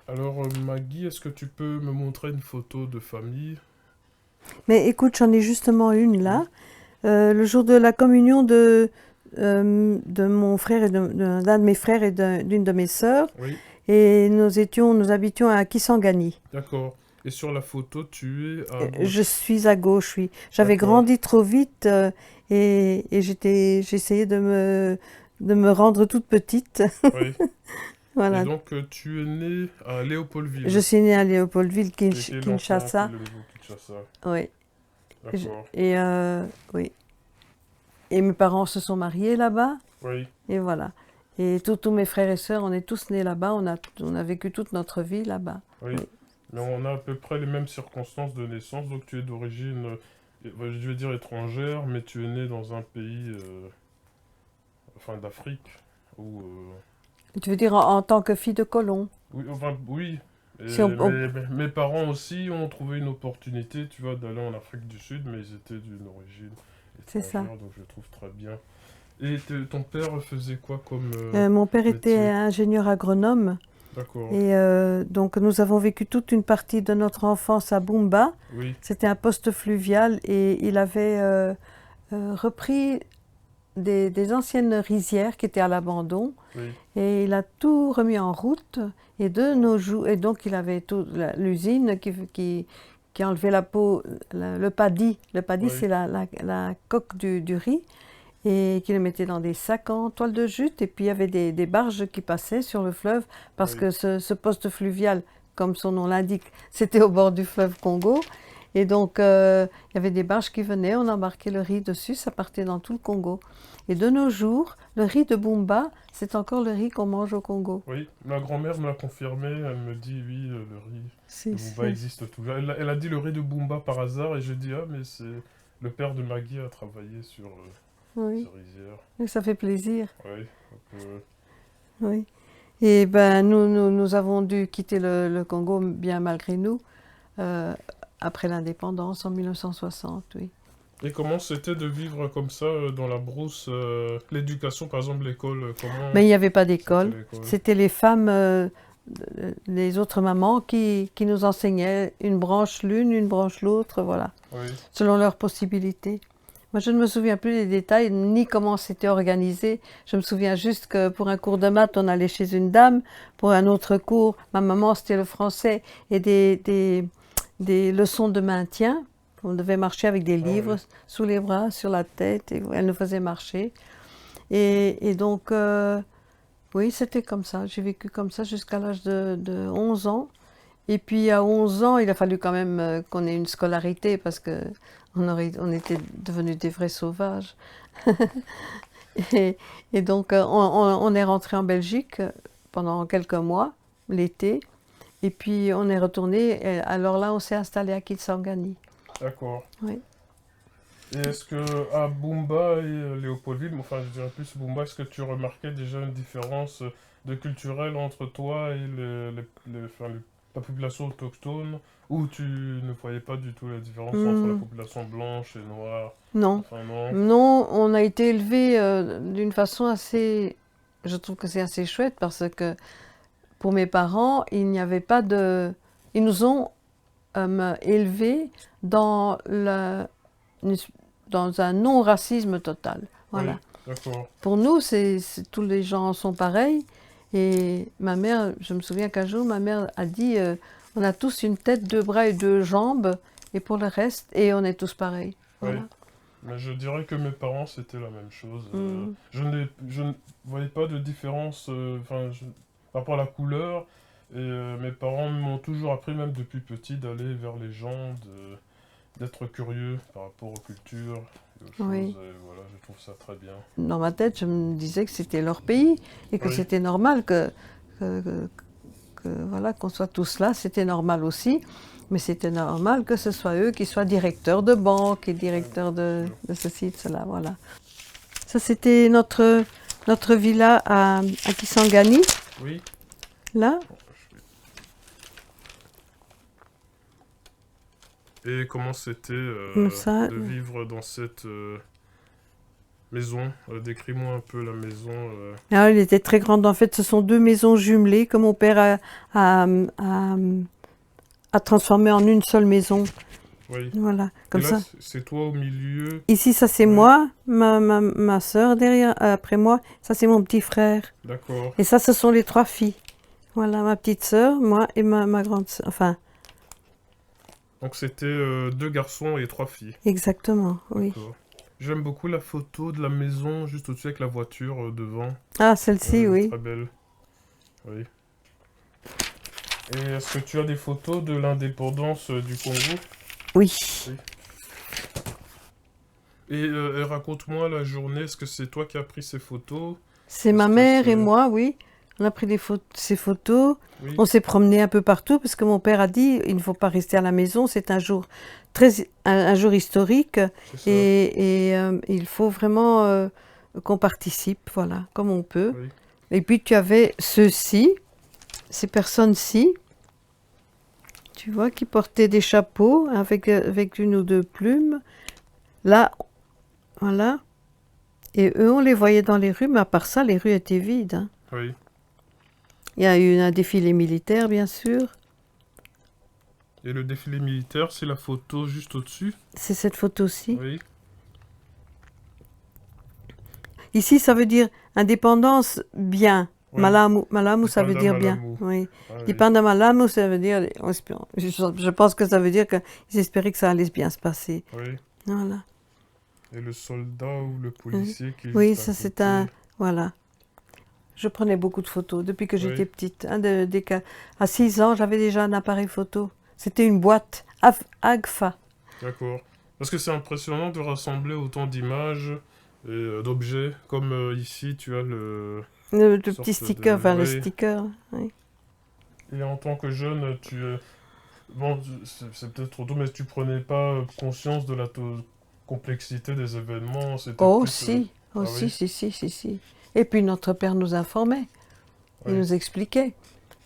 Alors, Maggie, est-ce que tu peux me montrer une photo de famille? Mais écoute, j'en ai justement une là. Oui, Le jour de la communion de mon frère et d'un de mes frères et d'une de mes sœurs. oui, Et nous habitions à Kisangani. d'accord. Et sur la photo, tu es à Je gauche. suis à gauche, oui. J'avais D'accord, grandi trop vite et j'essayais de me rendre toute petite. oui. Et Voilà. donc, tu es né à Je Léopoldville. suis née à Léopoldville, Qui est l'ancien, qui est Kinshasa. le nouveau Kinshasa. Oui. D'accord, Et, oui. Et mes parents se sont mariés là-bas. oui, Et voilà. Et tous mes frères et sœurs, on est tous nés là-bas. On a vécu toute notre vie là-bas. oui. Oui. Mais on a à peu près les mêmes circonstances de naissance, donc tu es d'origine, je vais dire étrangère, mais tu es né dans un pays, enfin d'Afrique, où Tu veux dire en tant que fille de colon? oui, enfin, oui. Si on, on- Mes parents aussi ont trouvé une opportunité, tu vois, d'aller en Afrique du Sud, mais ils étaient d'une origine c'est ça. étrangère, donc je trouve très bien. Et ton père faisait quoi comme Mon père était métier? ingénieur agronome. D'accord. Et donc nous avons vécu toute une partie de notre enfance à Bumba. Oui, C'était un poste fluvial et il avait repris des anciennes rizières qui étaient à l'abandon oui, et il a tout remis en route. Et de nos jours, et donc il avait l'usine qui enlevait la peau, le paddy. Le paddy, oui, c'est la coque du riz et qui le mettait dans des sacs en toile de jute. Et puis il y avait des barges qui passaient sur le fleuve parce oui, que ce poste fluvial, comme son nom l'indique, c'était au bord du fleuve Congo. Et donc il y avait des barges qui venaient, on embarquait le riz dessus, ça partait dans tout le Congo. Et de nos jours, le riz de Bumba, c'est encore le riz qu'on mange au Congo. oui. Ma grand-mère me l'a confirmé, elle me dit oui, le riz de C'est, Bumba c'est- existe toujours. Elle a dit le riz de Bumba par hasard, et je dis ah, mais c'est le père de Maggie a travaillé sur Oui, ces rizières. et ça fait plaisir. Oui, donc, Oui. Et ben nous avons dû quitter le Congo bien malgré nous euh, après l'indépendance en 1960, oui. et comment c'était de vivre comme ça dans la brousse l'éducation, par exemple, l'école, comment Mais il n'y avait pas c'était d'école. l'école? C'était les femmes, les autres mamans qui nous enseignaient une branche l'une, une branche l'autre, voilà, Oui, selon leurs possibilités. Moi, je ne me souviens plus des détails, ni comment c'était organisé. Je me souviens juste que pour un cours de maths, on allait chez une dame. Pour un autre cours, ma maman, c'était le français et des leçons de maintien. On devait marcher avec des ah livres oui, sous les bras, sur la tête, et elle nous faisait marcher. Et donc, oui, c'était comme ça. J'ai vécu comme ça jusqu'à l'âge de 11 ans. Et puis à 11 ans, il a fallu quand même qu'on ait une scolarité parce que on était devenus des vrais sauvages. Et, et donc on est rentré en Belgique pendant quelques mois, l'été. Et puis on est retourné. Et alors là, on s'est installé à Kitsangani. d'accord. Oui. Et est-ce que à Bumba et Léopoldville, enfin je dirais plus Bumba, est-ce que tu remarquais déjà une différence de culturelle entre toi et la population autochtone, ou tu ne voyais pas du tout la différence entre la Hmm, population blanche et noire? non. Enfin non. Non, on a été élevés d'une façon assez... Je trouve que c'est assez chouette parce que pour mes parents, il n'y avait pas de... Ils nous ont élevés dans, dans un non-racisme total. Voilà. Oui, d'accord. Pour nous, tous les gens sont pareils. Et ma mère, je me souviens qu'un jour, ma mère a dit, on a tous une tête, deux bras et deux jambes, et pour le reste, et on est tous pareils. Oui. Voilà. Mais je dirais que mes parents, c'était la même chose. Mm. Je ne voyais pas de différence par rapport à la couleur. Et mes parents m'ont toujours appris, même depuis petit, d'aller vers les gens, d'être curieux par rapport aux cultures et aux choses. Oui. Et voilà, je trouve ça très bien. Dans ma tête, je me disais que c'était leur pays et que Oui, c'était normal que, que- voilà, qu'on soit tous là, c'était normal aussi. Mais c'était normal que ce soit eux qui soient directeurs de banque et oui, directeurs bien sûr. de ceci, de cela, voilà. Ça, c'était notre villa à Kisangani, Oui. là. Et comment c'était Ça, de vivre dans cette maison. Décris-moi un peu la maison. Ah, elle était très grande. En fait, ce sont deux maisons jumelées que mon père a, a- a transformées en une seule maison. Oui. Voilà, Et comme là, ça. c'est toi au milieu. Ici, ça c'est Oui. moi, ma soeur derrière, après moi. Ça c'est mon petit frère. D'accord. Et ça, ce sont les trois filles. Voilà, ma petite sœur, moi et ma grande sœur. Enfin, Donc c'était deux garçons et trois filles. exactement, oui. D'accord. J'aime beaucoup la photo de la maison juste au-dessus avec la voiture devant. Ah, celle-ci, Elle est oui. très belle. Oui. Et est-ce que tu as des photos de l'indépendance du Congo? Oui. Oui. Et raconte-moi la journée. Est-ce que c'est toi qui as pris ces photos? C'est Est-ce ma que mère et c'est... moi, oui. On a pris ces photos. Oui, On s'est promené un peu partout parce que mon père a dit il ne faut pas rester à la maison. C'est un jour un jour historique c'est ça. et il faut vraiment qu'on participe, voilà, comme on peut. Oui, Et puis tu avais ceux-ci, ces personnes-ci, tu vois, qui portaient des chapeaux avec une ou deux plumes. Là, voilà. Et eux, on les voyait dans les rues, mais à part ça, les rues étaient vides, hein. oui. Il y a eu un défilé militaire, bien sûr. Et le défilé militaire, c'est la photo juste au-dessus. C'est cette photo-ci. Oui, Ici, ça veut dire indépendance bien. oui. Malamu, ça veut Dipanda dire bien. Malamu. Oui. Ah, oui. Dipanda Malamu, ça veut dire. Je pense que ça veut dire qu'ils espéraient que ça allait bien se passer. Oui. Voilà. Et le soldat ou le policier qui est Oui, juste à ça c'est côté. un. Voilà. Je prenais beaucoup de photos depuis que j'étais Oui, petite. Hein, à 6 ans, j'avais déjà un appareil photo. C'était une boîte Agfa. d'accord. Parce que c'est impressionnant de rassembler autant d'images et d'objets. Comme ici, tu as le... Le une petit sorte sticker, de... enfin le Oui. sticker. Oui. Et en tant que jeune, tu... bon, c'est peut-être trop tôt, mais tu prenais pas conscience de la complexité des événements. C'était Oh, plus... si. Oh, Ah si, oui, si, si, si, si. Et puis notre père nous informait. Il oui, nous expliquait.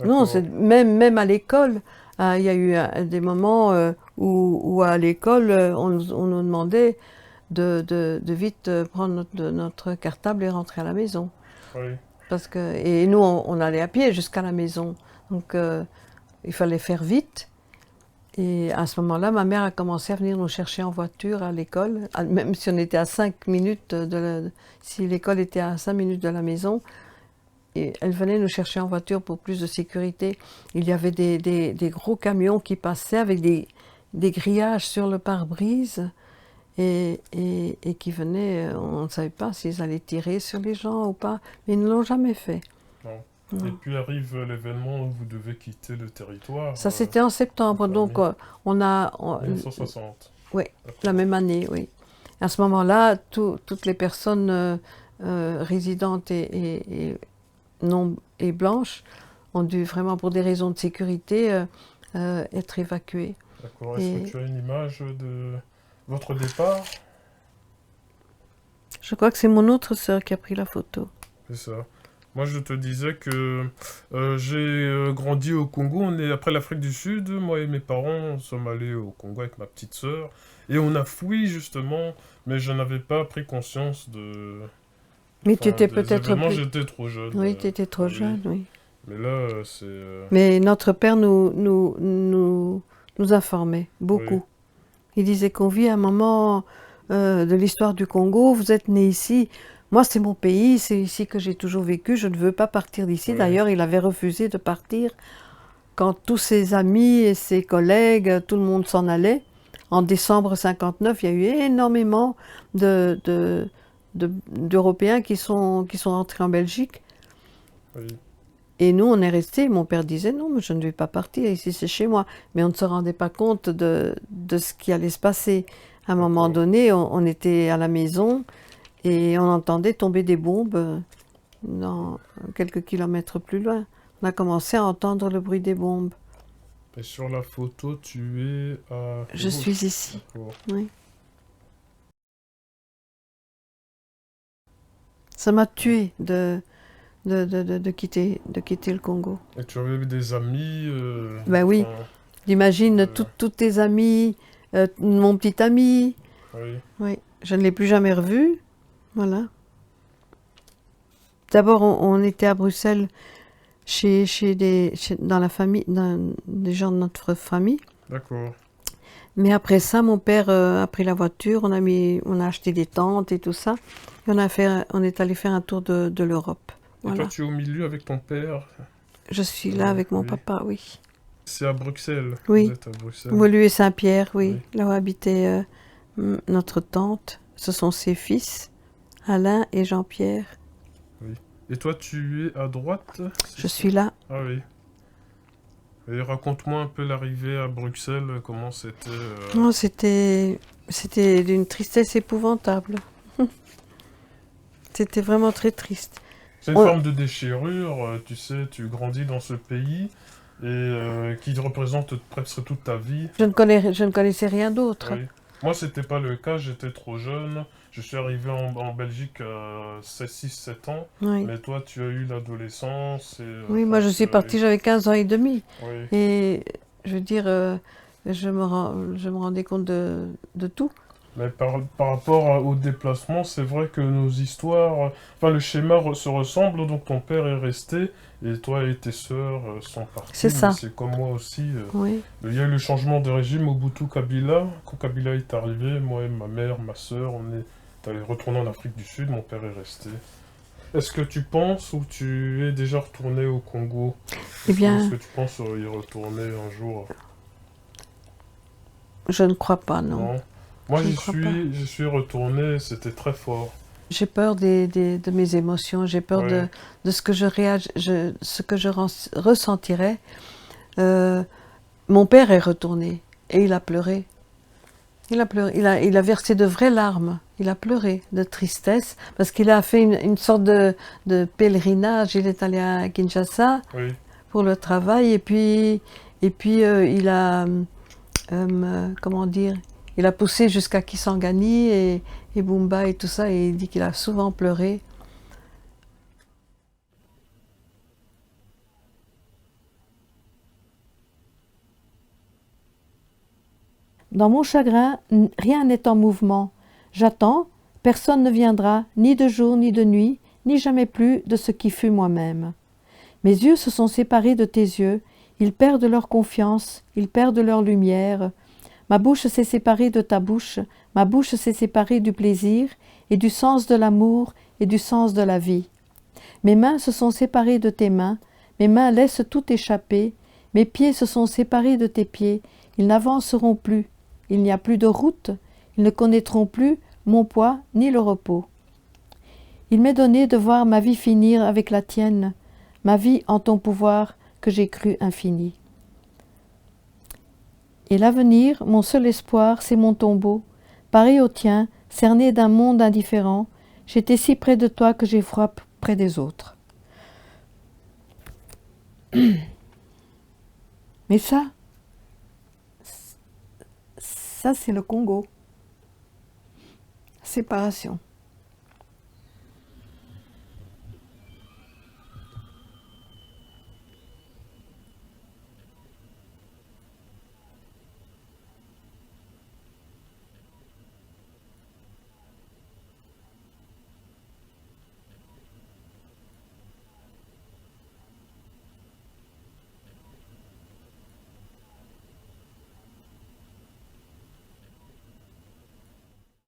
Non, d'accord. même à l'école, il y a eu des moments où à l'école, on nous demandait de vite prendre notre cartable et rentrer à la maison. Oui, Et nous, on allait à pied jusqu'à la maison. Donc, il fallait faire vite. Et à ce moment-là, ma mère a commencé à venir nous chercher en voiture à l'école, même si on était à 5 minutes si l'école était à 5 minutes de la maison. Et elle venait nous chercher en voiture pour plus de sécurité. Il y avait des gros camions qui passaient avec des grillages sur le pare-brise et qui venaient, on ne savait pas s'ils allaient tirer sur les gens ou pas, mais ils ne l'ont jamais fait. non. Et Non. puis arrive l'événement où vous devez quitter le territoire, Ça, c'était en septembre, votre donc famille. on a... 1960. Oui, la D'accord. même année, oui. À ce moment-là, toutes les personnes résidentes non, et blanches ont dû vraiment, pour des raisons de sécurité, être évacuées. D'accord. Est-ce que Et tu as une image de votre départ? je crois que c'est mon autre sœur qui a pris la photo. C'est ça. Moi, je te disais que j'ai grandi au Congo. On est après l'Afrique du Sud. Moi et mes parents sommes allés au Congo avec ma petite sœur. Et on a fui, justement. Mais je n'avais pas pris conscience Mais tu étais des peut-être événements. plus... J'étais trop jeune. Oui, tu étais Ah trop oui. jeune, oui. Mais là, c'est... Mais notre père nous informait oui, beaucoup. Il disait qu'on vit un moment de l'histoire du Congo, vous êtes né ici. Moi, c'est mon pays, c'est ici que j'ai toujours vécu, je ne veux pas partir d'ici. oui, D'ailleurs, il avait refusé de partir quand tous ses amis et ses collègues, tout le monde s'en allait. En décembre 59, il y a eu énormément d'Européens qui sont entrés en Belgique. oui. Et nous, on est restés. Mon père disait non, mais je ne vais pas partir, ici c'est chez moi. Mais on ne se rendait pas compte de ce qui allait se passer. À un moment D'accord. donné, on était à la maison et on entendait tomber des bombes dans quelques kilomètres plus loin. On a commencé à entendre le bruit des bombes. Et sur la photo, tu es à Je suis gauche. ici, D'accord. oui. Ça m'a tué de quitter le Congo. Et tu avais des amis, Ben oui, enfin, j'imagine euh, toutes tes amies, mon petit ami. oui, Oui, je ne l'ai plus jamais revu. Voilà. D'abord, on était à Bruxelles dans la famille, des gens de notre famille. D'accord. Mais après ça, mon père a pris la voiture, on a acheté des tentes et tout ça. Et on est allé faire un tour de l'Europe. Et toi, Voilà. tu es au milieu avec ton père? Je suis là avec mon Oui. papa, oui. C'est à Bruxelles. Vous Oui. êtes à Bruxelles. Woluwe Saint-Pierre, oui. Oui. Là où habitait notre tante. Ce sont ses fils, Alain et Jean-Pierre. Oui. Et toi, tu es à droite? Je suis là. Ah oui. Et raconte-moi un peu l'arrivée à Bruxelles, comment c'était. Non, c'était d'une tristesse épouvantable. C'était vraiment très triste. C'est une On- forme de déchirure, tu sais, tu grandis dans ce pays et qui représente presque toute ta vie. Je ne connaissais rien d'autre. Oui. Moi, c'était pas le cas, j'étais trop jeune. Je suis arrivé en Belgique à 6-7 ans, Oui. mais toi, tu as eu l'adolescence et Oui, moi je suis partie, j'avais 15 ans et demi. oui. Et je veux dire, je me rendais compte de tout. Mais par rapport au déplacement, c'est vrai que nos histoires, enfin le schéma se ressemble, donc ton père est resté et toi et tes sœurs sont partis. C'est ça. Mais c'est comme moi aussi. Oui. Il y a eu le changement de régime Mobutu Kabila. Quand Kabila est arrivé, moi et ma mère, ma sœur, on est allés retourner en Afrique du Sud, mon père est resté. Est-ce que tu penses ou tu es déjà retourné au Congo? Eh bien, Est-ce que tu penses y retourner un jour? je ne crois pas, non. Non. Moi, Je ne crois pas. j'y suis retourné, c'était très fort. J'ai peur de mes émotions, j'ai peur Ouais. de ce que ce que je ressentirais. Mon père est retourné et il a pleuré. Il a pleuré, il a versé de vraies larmes. Il a pleuré de tristesse parce qu'il a fait une sorte de pèlerinage. Il est allé à Kinshasa Oui. pour le travail et puis il a, comment dire, il a poussé jusqu'à Kisangani et Bumba et tout ça et il dit qu'il a souvent pleuré. Dans mon chagrin, rien n'est en mouvement. J'attends, personne ne viendra, ni de jour ni de nuit, ni jamais plus de ce qui fut moi-même. Mes yeux se sont séparés de tes yeux, ils perdent leur confiance, ils perdent leur lumière. Ma bouche s'est séparée de ta bouche, ma bouche s'est séparée du plaisir, et du sens de l'amour, et du sens de la vie. Mes mains se sont séparées de tes mains, mes mains laissent tout échapper, mes pieds se sont séparés de tes pieds, ils n'avanceront plus. Il n'y a plus de route, ils ne connaîtront plus mon poids ni le repos. Il m'est donné de voir ma vie finir avec la tienne, ma vie en ton pouvoir que j'ai cru infini. Et l'avenir, mon seul espoir, c'est mon tombeau, pareil au tien, cerné d'un monde indifférent, j'étais si près de toi que j'ai froid près des autres. Mais ça c'est le Congo. Séparation.